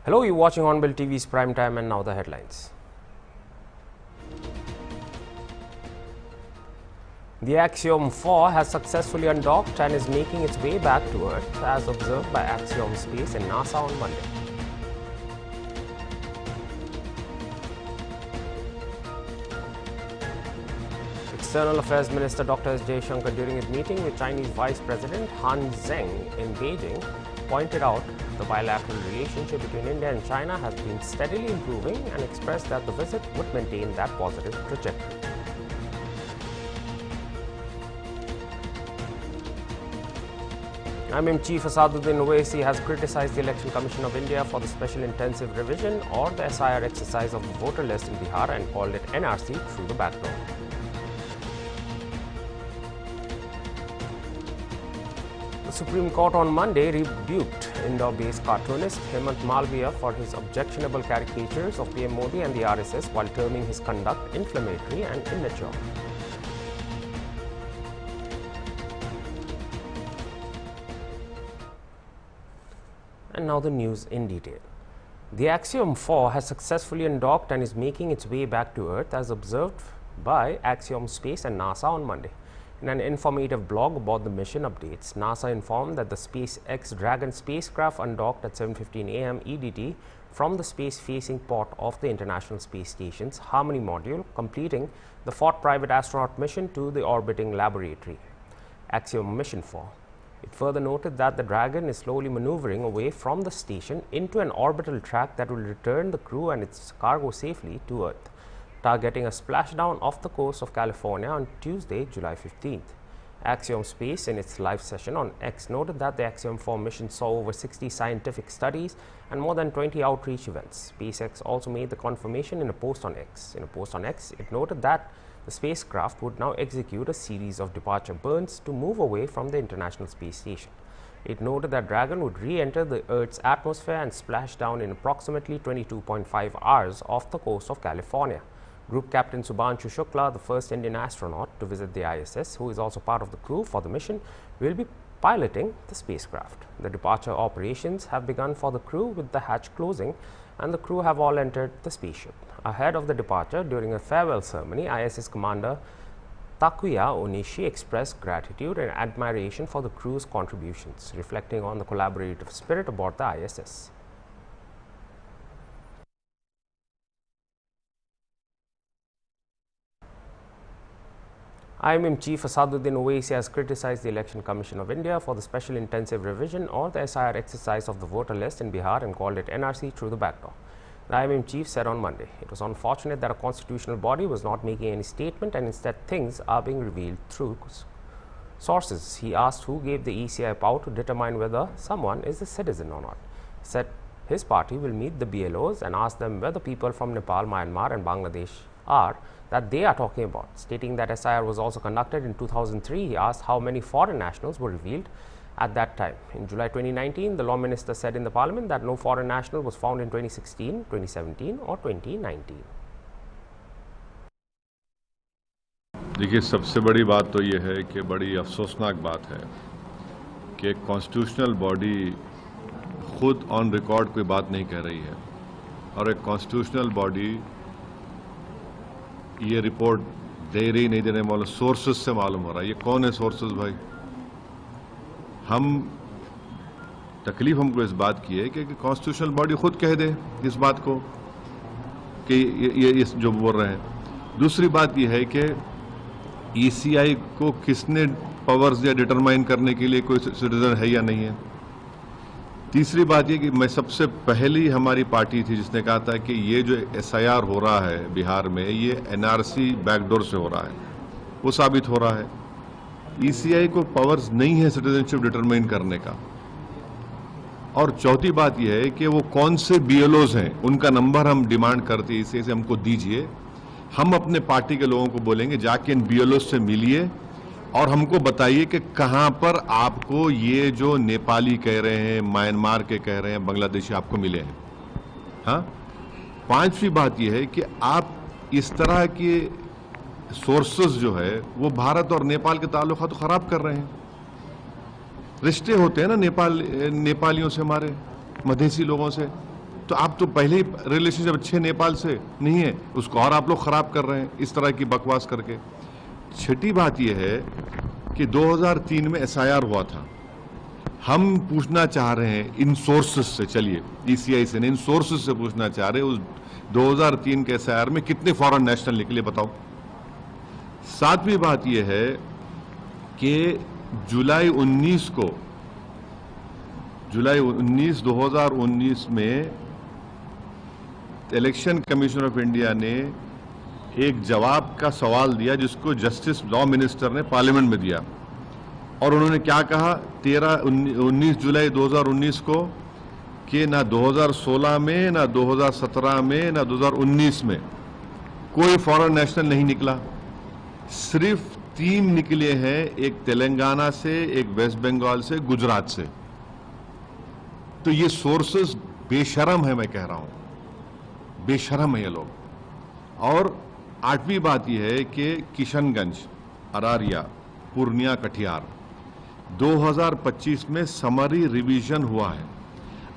Hello, you're watching Hornbill TV's Prime Time, and now the headlines. The Axiom 4 has successfully undocked and is making its way back to Earth, as observed by Axiom Space and NASA on Monday. External Affairs Minister Dr. S. Jaishankar, during his meeting with Chinese Vice President Han Zheng in Beijing, pointed out the bilateral relationship between India and China has been steadily improving and expressed that the visit would maintain that positive trajectory. IMM Chief Asaduddin Owaisi has criticized the Election Commission of India for the Special Intensive Revision or the SIR exercise of the voter list in Bihar and called it NRC through the back door. The Supreme Court on Monday rebuked Indore-based cartoonist Hemant Malviya for his objectionable caricatures of PM Modi and the RSS while terming his conduct inflammatory and immature. And now the news in detail. The Axiom 4 has successfully undocked and is making its way back to Earth, as observed by Axiom Space and NASA on Monday. In an informative blog about the mission updates, NASA informed that the SpaceX Dragon spacecraft undocked at 7:15 a.m. EDT from the space-facing port of the International Space Station's Harmony module, completing the 4th private astronaut mission to the orbiting laboratory, Axiom Mission 4. It further noted that the Dragon is slowly maneuvering away from the station into an orbital track that will return the crew and its cargo safely to Earth, targeting a splashdown off the coast of California on Tuesday, July 15th. Axiom Space, in its live session on X, noted that the Axiom 4 mission saw over 60 scientific studies and more than 20 outreach events. SpaceX also made the confirmation in a post on X. In a post on X, it noted that the spacecraft would now execute a series of departure burns to move away from the International Space Station. It noted that Dragon would re-enter the Earth's atmosphere and splash down in approximately 22.5 hours off the coast of California. Group Captain Subhanshu Shukla, the first Indian astronaut to visit the ISS, who is also part of the crew for the mission, will be piloting the spacecraft. The departure operations have begun for the crew, with the hatch closing, and the crew have all entered the spaceship. Ahead of the departure, during a farewell ceremony, ISS Commander Takuya Onishi expressed gratitude and admiration for the crew's contributions, reflecting on the collaborative spirit aboard the ISS. IMM Chief Asaduddin Owaisi has criticized the Election Commission of India for the Special Intensive Revision or the SIR exercise of the voter list in Bihar and called it NRC through the back door. The IMM chief said on Monday, it was unfortunate that a constitutional body was not making any statement and instead things are being revealed through sources. He asked who gave the ECI power to determine whether someone is a citizen or not. He said his party will meet the BLOs and ask them whether people from Nepal, Myanmar and Bangladesh are that they are talking about. Stating that SIR was also conducted in 2003, he asked how many foreign nationals were revealed at that time. In July 2019, the law minister said in the parliament that no foreign national was found in 2016, 2017 or 2019. देखिए, सबसे बड़ी बात तो ये है कि बड़ी अफसोसनाक बात है कि एक कॉन्स्टिट्यूशनल बॉडी खुद ऑन रिकॉर्ड कोई बात नहीं कह रही है और एक कॉन्स्टिट्यूशनल बॉडी ये रिपोर्ट दे रही नहीं देने वाले सोर्सेज से मालूम हो रहा है। ये कौन है सोर्सेज भाई? हम तकलीफ हमको इस बात की है कि कॉन्स्टिट्यूशनल बॉडी खुद कह दे इस बात को कि ये जो बोल रहे हैं। दूसरी बात यह है कि ईसीआई को किसने पावर्स दिया डिटरमाइन करने के लिए कोई सिटीजन है या नहीं है। तीसरी बात ये कि मैं सबसे पहली हमारी पार्टी थी जिसने कहा था कि ये जो एसआईआर हो रहा है बिहार में ये एनआरसी बैकडोर से हो रहा है, वो साबित हो रहा है। ईसीआई को पावर्स नहीं है सिटीजनशिप डिटरमाइन करने का। और चौथी बात यह है कि वो कौन से बीएलओज हैं उनका नंबर हम डिमांड करते हैं, इसे हमको दीजिए। हम अपने पार्टी के लोगों को बोलेंगे जाके इन बीएलओज से मिलिए और हमको बताइए कि कहां पर आपको ये जो नेपाली कह रहे हैं, म्यांमार के कह रहे हैं, बांग्लादेशी आपको मिले हैं। हाँ, पांचवी बात यह है कि आप इस तरह के सोर्सेस जो है वो भारत और नेपाल के ताल्लुकात तो खराब कर रहे हैं। रिश्ते होते हैं ना नेपालियों से, हमारे मधेसी लोगों से, तो आप तो पहले ही रिलेशनशिप अच्छे नेपाल से नहीं है, उसको और आप लोग खराब कर रहे हैं इस तरह की बकवास करके। छठी बात यह है कि 2003 में SIR हुआ था। हम पूछना चाह रहे हैं इन सोर्सेस से, चलिए ECI से नहीं, इन सोर्सेस से पूछना चाह रहे हैं उस 2003 के SIR में कितने फॉरेन नेशनल निकले बताओ। सातवीं बात यह है कि जुलाई 2019 में इलेक्शन कमीशन ऑफ इंडिया ने एक जवाब का सवाल दिया जिसको जस्टिस लॉ मिनिस्टर ने पार्लियामेंट में दिया, और उन्होंने क्या कहा 19 जुलाई 2019 को कि ना 2016 में, ना 2017 में, ना 2019 में कोई फॉरेन नेशनल नहीं निकला, सिर्फ 3 निकले हैं, एक तेलंगाना से, एक वेस्ट बंगाल से, गुजरात से। तो ये सोर्सेस बेशरम है, मैं कह रहा हूं बेशरम है ये लोग। और आठवीं बात यह है कि किशनगंज, अरारिया, पूर्णिया, कटिहार 2025 में समरी रिवीजन हुआ है।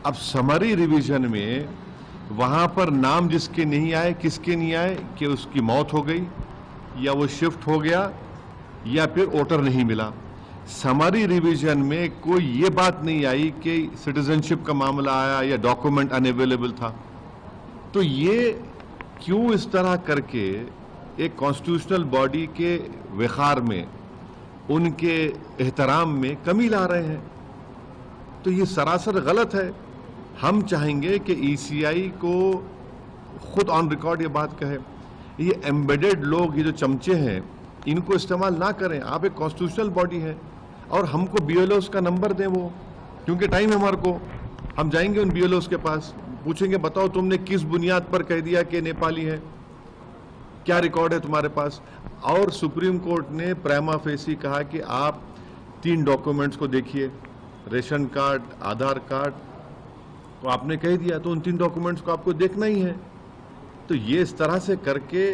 अब समरी रिवीजन में वहां पर नाम जिसके नहीं आए, किसके नहीं आए कि उसकी मौत हो गई या वो शिफ्ट हो गया या फिर वोटर नहीं मिला। समरी रिवीजन में कोई ये बात नहीं आई कि सिटीजनशिप का मामला आया या डॉक्यूमेंट अनअवेलेबल था। तो ये क्यों इस तरह करके एक कॉन्स्टिट्यूशनल बॉडी के विखार में, उनके एहतराम में कमी ला रहे हैं? तो ये सरासर गलत है। हम चाहेंगे कि ECI को खुद ऑन रिकॉर्ड ये बात कहे, ये एम्बेडेड लोग, ये जो चमचे हैं, इनको इस्तेमाल ना करें। आप एक कॉन्स्टिट्यूशनल बॉडी है और हमको BLOs का नंबर दें वो, क्योंकि टाइम है हमारे को। हम जाएंगे उन BLOs के पास, पूछेंगे बताओ तुमने किस बुनियाद पर कह दिया कि नेपाली है, क्या रिकॉर्ड है तुम्हारे पास। और सुप्रीम कोर्ट ने प्राइमा फेसी कहा कि आप 3 डॉक्यूमेंट्स को देखिए, रेशन कार्ड, आधार कार्ड, तो आपने कह दिया तो उन 3 डॉक्यूमेंट्स को आपको देखना ही है। तो ये इस तरह से करके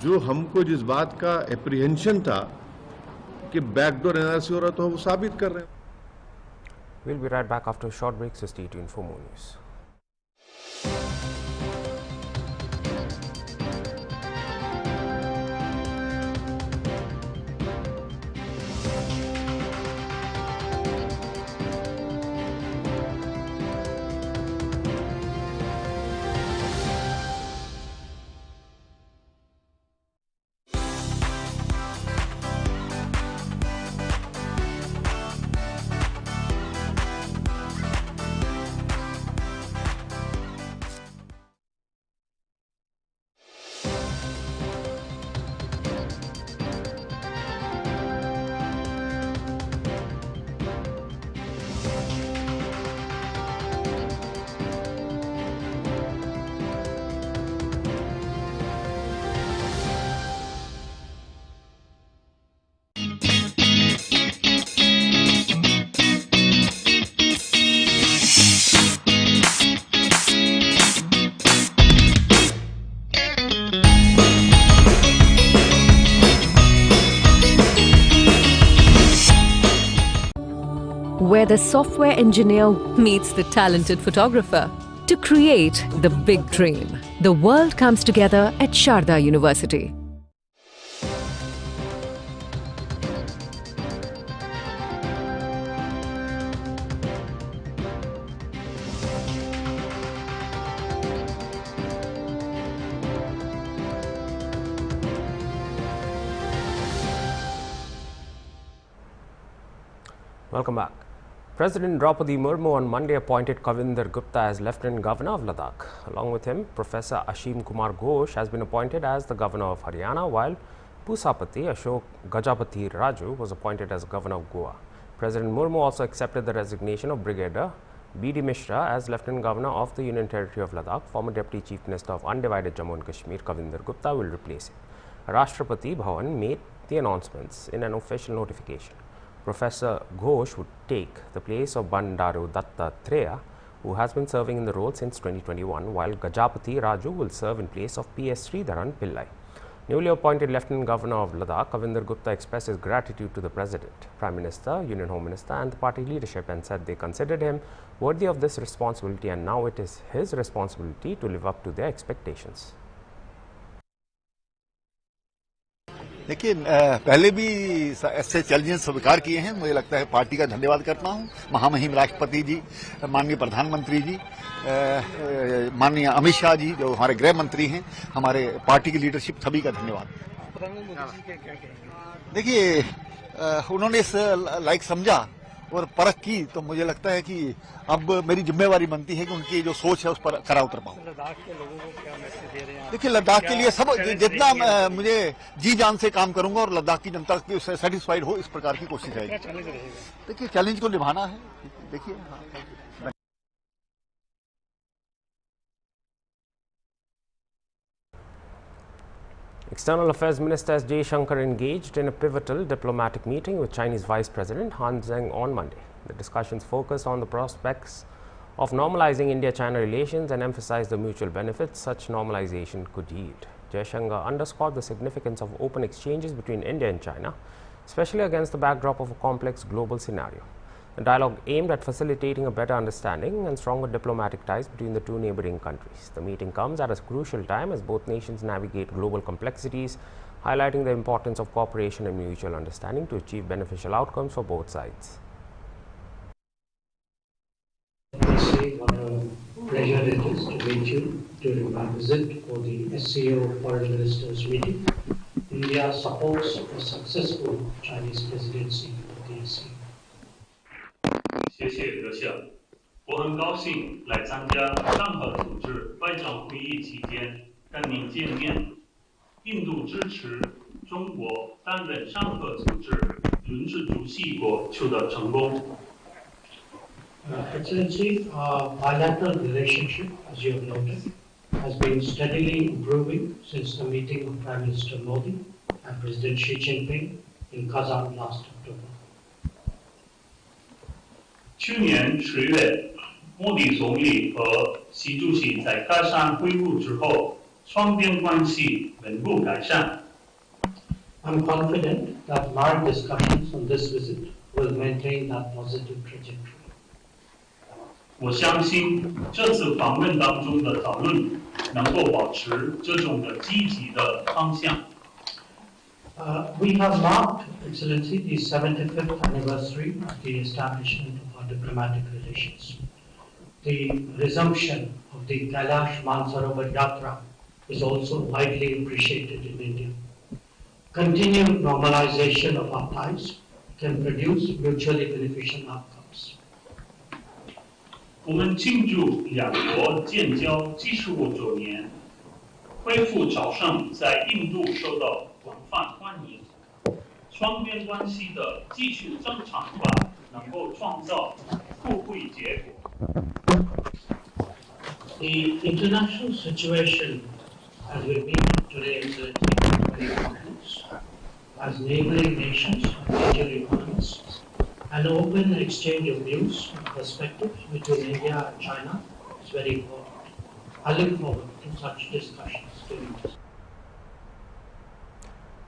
जो हमको जिस बात का एप्रीहेंशन था कि बैकडोर NRC हो रहा था, वो साबित कर रहे हैं। We'll be right back after a short break, so stay tuned for more news. Where the software engineer meets the talented photographer to create the big dream. The world comes together at Sharda University. Welcome back. President Draupadi Murmu on Monday appointed Kavinder Gupta as Lieutenant Governor of Ladakh. Along with him, Professor Ashim Kumar Ghosh has been appointed as the Governor of Haryana, while Pusapati Ashok Gajapati Raju was appointed as Governor of Goa. President Murmu also accepted the resignation of Brigadier B.D. Mishra as Lieutenant Governor of the Union Territory of Ladakh. Former Deputy Chief Minister of Undivided Jammu and Kashmir, Kavinder Gupta, will replace him. Rashtrapati Bhavan made the announcements in an official notification. Professor Ghosh would take the place of Bandaru Dattatreya, who has been serving in the role since 2021, while Gajapati Raju will serve in place of PS Sridharan Pillai. Newly appointed Lieutenant Governor of Ladakh, Kavinder Gupta, expressed his gratitude to the President, Prime Minister, Union Home Minister and the party leadership and said they considered him worthy of this responsibility and now it is his responsibility to live up to their expectations. देखिए पहले भी ऐसे challenges स्वीकार किए हैं। मुझे लगता है पार्टी का धन्यवाद करता हूं, महामहिम राष्ट्रपति जी, माननीय प्रधानमंत्री जी, माननीय अमित शाह जी जो हमारे गृह मंत्री हैं, हमारे पार्टी की लीडरशिप, सभी का धन्यवाद। देखिए उन्होंने इस लायक समझा और परख की तो मुझे लगता है कि अब मेरी जिम्मेवारी बनती है कि उनकी जो सोच है उस पर खरा उतर पाऊं। लद्दाख के लोगों को क्या मैसेज दे रहे हैं? देखिए लद्दाख के लिए सब जितना मुझे जी जान से काम करूंगा और लद्दाख की जनता की सेटिस्फाइड हो इस प्रकार की कोशिश रहेगी। देखिए चैलेंज को निभाना है। देखिए External Affairs Minister S. Jaishankar engaged in a pivotal diplomatic meeting with Chinese Vice President Han Zheng on Monday. The discussions focused on the prospects of normalizing India-China relations and emphasized the mutual benefits such normalization could yield. Jaishankar underscored the significance of open exchanges between India and China, especially against the backdrop of a complex global scenario. The dialogue aimed at facilitating a better understanding and stronger diplomatic ties between the two neighboring countries. The meeting comes at a crucial time as both nations navigate global complexities, highlighting the importance of cooperation and mutual understanding to achieve beneficial outcomes for both sides. What a pleasure it is to meet you during my visit for the SCO Foreign Ministers meeting. India supports a successful Chinese presidency of the SCO. 谢谢阁下，我很高兴来参加上合组织外长会议期间跟您见面。印度支持中国担任上合组织轮值主席国取得成功。Excellency, our bilateral relationship, as you have noted, has been steadily improving since the meeting of Prime Minister Modi and President Xi Jinping in Kazan last October. 去年10月，莫迪总理和习主席在喀山会晤之后，双边关系稳步改善。I'm confident that my discussions on this visit will maintain that positive trajectory. 我相信这次访问当中的讨论能够保持这种的积极的方向。We have marked, Excellency, the 75th anniversary of the establishment of our diplomatic relations. The resumption of the Kailash Mansarovar Yatra is also widely appreciated in India. Continued normalization of our ties can produce mutually beneficial outcomes. 我们庆祝两国建交75周年，恢复朝圣在印度受到广泛欢迎，双边关系的继续正常化能够创造互惠结果。The international situation as we meet today is very complex. As neighboring nations, major economies, an open exchange of views and perspectives between India and China is very important. I look forward to such discussions during this.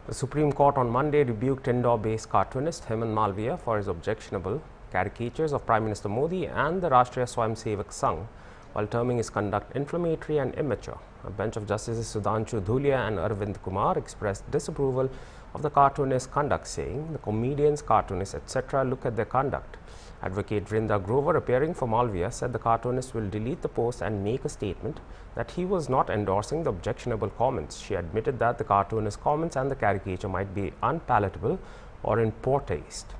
The Supreme Court on Monday rebuked Indore-based cartoonist Hemant Malviya for his objectionable caricatures of Prime Minister Modi and the Rashtriya Swayamsevak Sangh, while terming his conduct inflammatory and immature. A bench of Justices Sudhanshu Dhulia and Arvind Kumar expressed disapproval of the cartoonist's conduct, saying the comedians, cartoonists, etc. look at their conduct. Advocate Vrinda Grover, appearing for Malviya, said the cartoonist will delete the post and make a statement that he was not endorsing the objectionable comments. She admitted that the cartoonist's comments and the caricature might be unpalatable or in poor taste,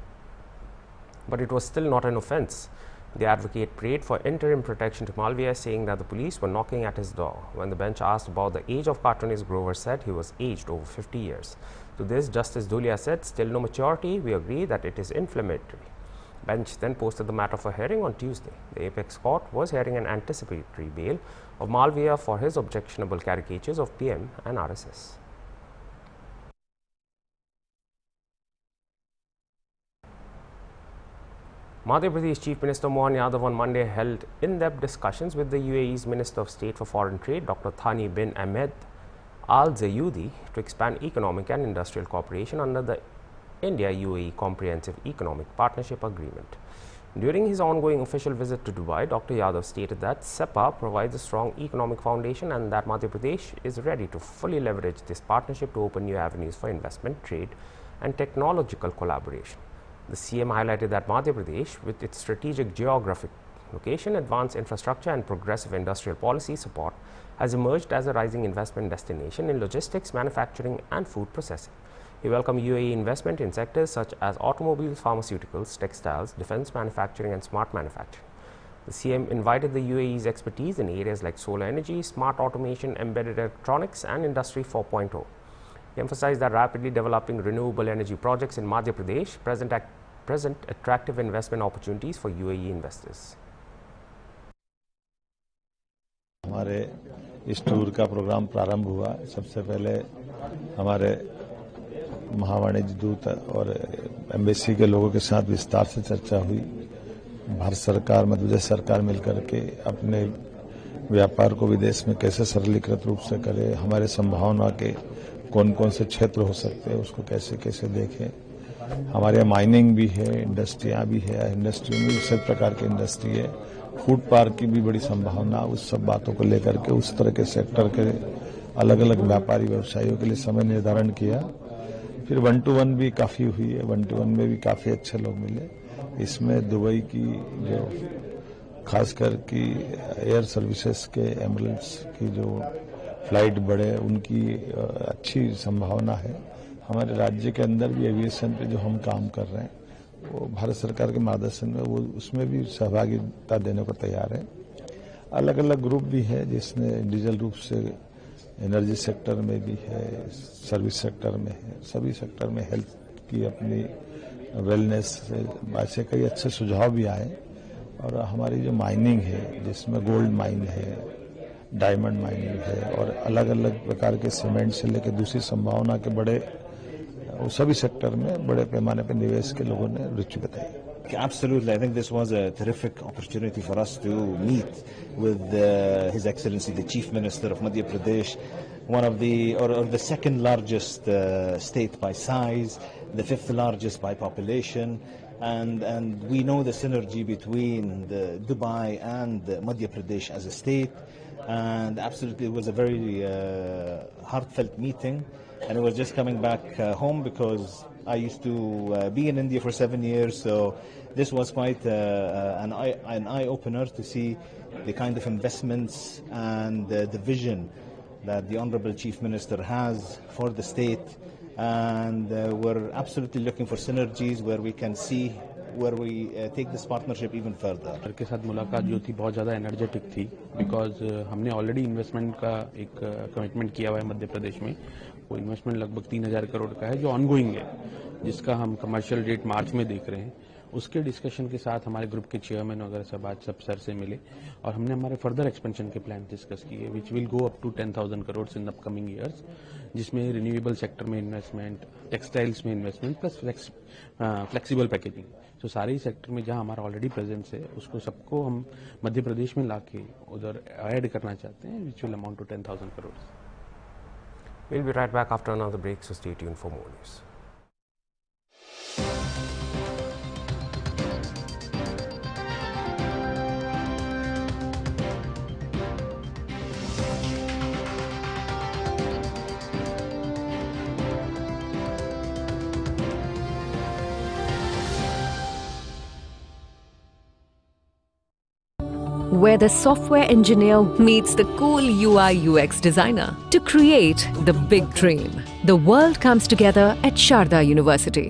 but it was still not an offence. The advocate prayed for interim protection to Malviya, saying that the police were knocking at his door. When the bench asked about the age of cartoonist, Grover said he was aged over 50 years. To this, Justice Dhulia said, still no maturity, we agree that it is inflammatory. Bench then posted the matter for hearing on Tuesday. The Apex Court was hearing an anticipatory bail of Malviya for his objectionable caricatures of PM and RSS. Madhya Pradesh Chief Minister Mohan Yadav on Monday held in-depth discussions with the UAE's Minister of State for Foreign Trade, Dr. Thani bin Ahmed Al Zayudi to expand economic and industrial cooperation under the India-UAE Comprehensive Economic Partnership Agreement. During his ongoing official visit to Dubai, Dr. Yadav stated that SEPA provides a strong economic foundation and that Madhya Pradesh is ready to fully leverage this partnership to open new avenues for investment, trade and technological collaboration. The CM highlighted that Madhya Pradesh, with its strategic geographic location, advanced infrastructure and progressive industrial policy support, has emerged as a rising investment destination in logistics, manufacturing and food processing. He welcomed UAE investment in sectors such as automobiles, pharmaceuticals, textiles, defense manufacturing and smart manufacturing. The CM invited the UAE's expertise in areas like solar energy, smart automation, embedded electronics and Industry 4.0. He emphasized that rapidly developing renewable energy projects in Madhya Pradesh present attractive investment opportunities for UAE investors. हमारे इस tour का programme प्रारंभ हुआ। सबसे पहले हमारे महावाणिज्य दूत और एम्बेसी के लोगों के साथ विस्तार से चर्चा हुई। भारत सरकार, मध्य प्रदेश सरकार मिलकर के अपने व्यापार को विदेश में कैसे सरलीकृत रूप से करे, हमारे संभावना के कौन कौन से क्षेत्र हो सकते हैं उसको कैसे कैसे देखें। हमारे यहाँ माइनिंग भी है, इंडस्ट्रियाँ भी है, इंडस्ट्री में सब प्रकार की इंडस्ट्री है, फूड पार्क की भी बड़ी संभावना। उस सब बातों को लेकर के उस तरह के सेक्टर के अलग अलग व्यापारी व्यवसायियों के लिए समय निर्धारण किया। फिर 1-to-1 भी काफ़ी हुई है। 1-to-1 में भी काफ़ी अच्छे लोग मिले। इसमें दुबई की जो खासकर की एयर सर्विसेज के एम्बुलेंस की जो फ्लाइट बढ़े, उनकी अच्छी संभावना है। हमारे राज्य के अंदर भी एविएशन पे जो हम काम कर रहे हैं वो भारत सरकार के मार्गदर्शन में वो उसमें भी सहभागिता देने को तैयार है। अलग अलग ग्रुप भी है जिसमें इंडिविजुअल रूप से एनर्जी सेक्टर में भी है, सर्विस सेक्टर में है, सभी सेक्टर में हेल्थ की अपनी वेलनेस से कई अच्छे सुझाव भी आए। और हमारी जो माइनिंग है जिसमें गोल्ड माइन है, डायमंड माइनिंग है और अलग अलग प्रकार के सीमेंट से लेकर दूसरी संभावना के बड़े सभी सेक्टर में बड़े पैमाने पर निवेश के लोगों ने रुचि बताई। Absolutely. I think this was a terrific opportunity for us to meet with His Excellency the Chief Minister of Madhya Pradesh, one of the, or the second largest state by size, the fifth largest by population, and we know the synergy between Dubai and Madhya Pradesh as a state, and absolutely it was a very heartfelt meeting, and I was just coming back home because I used to be in India for 7 years, so this was quite an eye-opener to see the kind of investments and the vision that the Honorable Chief Minister has for the state, and we're absolutely looking for synergies where we can see where we take this partnership even further. के साथ मुलाकात जो थी बहुत ज़्यादा energetic थी because हमने already investment का एक कमिटमेंट किया हुआ है मध्य प्रदेश में। वो इन्वेस्टमेंट लगभग 3,000 करोड़ का है जो ऑनगोइंग है, जिसका हम कमर्शियल डेट मार्च में देख रहे हैं। उसके डिस्कशन के साथ हमारे ग्रुप के चेयरमैन वगैरह सब आज सब सर से मिले और हमने हमारे फर्दर एक्सपेंशन के प्लान डिस्कस किए which will go up to 10,000 crore in upcoming years, जिसमें रिन्यूएबल सेक्टर में इन्वेस्टमेंट, टेक्सटाइल्स में इन्वेस्टमेंट प्लस फ्लेक्सिबल पैकेजिंग। तो सारे ही सेक्टर में जहां हमारा ऑलरेडी प्रेजेंस है उसको सबको हम मध्य प्रदेश में लाके उधर ऐड करना चाहते हैं which will amount to 10,000 crore. We'll be right back after another break, so stay tuned for more news. Where the software engineer meets the cool UI UX designer to create the big dream. The world comes together at Sharda University.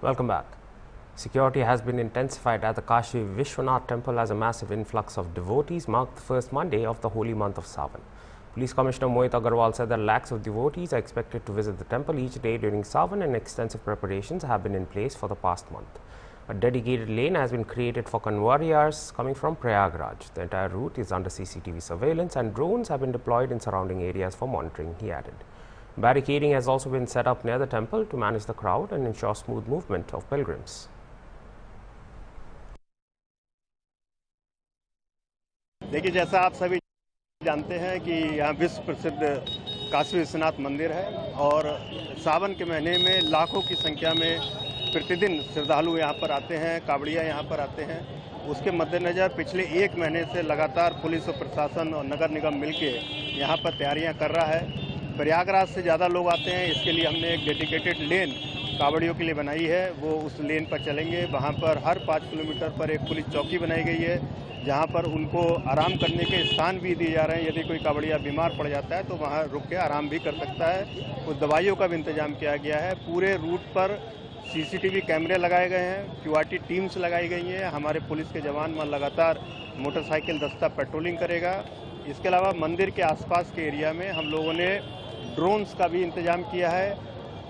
Welcome back. Security has been intensified at the Kashi Vishwanath temple as a massive influx of devotees marked the first Monday of the holy month of Sawan. Police Commissioner Mohit Agarwal said that lakhs of devotees are expected to visit the temple each day during Sawan, and extensive preparations have been in place for the past month. A dedicated lane has been created for convoyers coming from Prayagraj. The entire route is under CCTV surveillance and drones have been deployed in surrounding areas for monitoring, he added. Barricading has also been set up near the temple to manage the crowd and ensure smooth movement of pilgrims. देखिए, जैसा आप सभी जानते हैं कि यहाँ विश्व प्रसिद्ध काशी विश्वनाथ मंदिर है और सावन के महीने में लाखों की संख्या में प्रतिदिन श्रद्धालु यहाँ पर आते हैं, कावड़िया यहाँ पर आते हैं। उसके मद्देनज़र पिछले एक महीने से लगातार पुलिस और प्रशासन और नगर निगम मिलके यहाँ पर तैयारियाँ कर रहा है। प्रयागराज से ज़्यादा लोग आते हैं, इसके लिए हमने एक डेडिकेटेड लेन कावड़ियों के लिए बनाई है। वो उस लेन पर चलेंगे। वहाँ पर हर 5 किलोमीटर पर एक पुलिस चौकी बनाई गई है, जहाँ पर उनको आराम करने के स्थान भी दिए जा रहे हैं। यदि कोई कावड़िया बीमार पड़ जाता है तो वहाँ रुक के आराम भी कर सकता है। कुछ दवाइयों का भी इंतजाम किया गया है। पूरे रूट पर CCTV कैमरे लगाए गए हैं, QRT टीम्स लगाई गई हैं। हमारे पुलिस के जवान वहाँ लगातार मोटरसाइकिल दस्ता पेट्रोलिंग करेगा। इसके अलावा मंदिर के आसपास के एरिया में हम लोगों ने ड्रोन्स का भी इंतजाम किया है।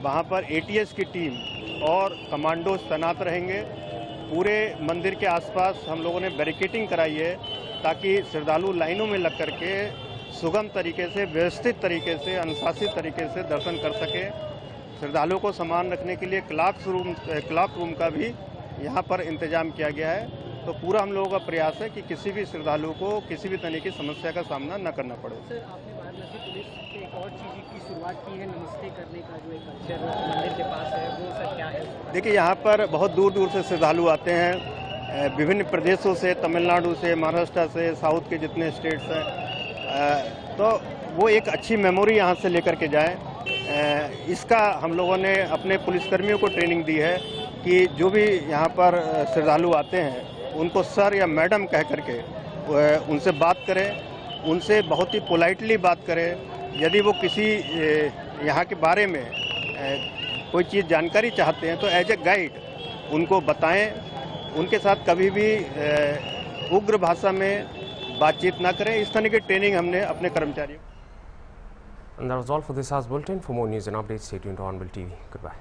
वहाँ पर ATS की टीम और कमांडोज तैनात रहेंगे। पूरे मंदिर के आसपास हम लोगों ने बैरिकेडिंग कराई है ताकि श्रद्धालु लाइनों में लग करके सुगम तरीके से, व्यवस्थित तरीके से, अनुशासित तरीके से दर्शन कर सके। श्रद्धालुओं को सामान रखने के लिए क्लॉक रूम का भी यहाँ पर इंतजाम किया गया है। तो पूरा हम लोगों का प्रयास है कि किसी भी श्रद्धालु को किसी भी तरह की समस्या का सामना न करना पड़े। सर, आपने वाराणसी पुलिस के एक और चीज़ की शुरुआत की है, नमस्ते करने का जो एक कल्चर मंदिर के पास है, वो सर क्या है? देखिए, यहाँ पर बहुत दूर दूर से श्रद्धालु आते हैं, विभिन्न प्रदेशों से, तमिलनाडु से, महाराष्ट्र से, साउथ के जितने स्टेट्स हैं, तो वो एक अच्छी मेमोरी यहाँ से लेकर के जाएँ। इसका हम लोगों ने अपने पुलिसकर्मियों को ट्रेनिंग दी है कि जो भी यहाँ पर श्रद्धालु आते हैं उनको सर या मैडम कह करके उनसे बात करें, उनसे बहुत ही पोलाइटली बात करें। यदि वो किसी यहाँ के बारे में कोई चीज़ जानकारी चाहते हैं तो एज ए गाइड उनको बताएं। उनके साथ कभी भी उग्र भाषा में बातचीत ना करें। इस तरह की ट्रेनिंग हमने अपने कर्मचारियों। And that was all for this hour's bulletin. For more news and updates, stay tuned to Hornbill TV. Goodbye.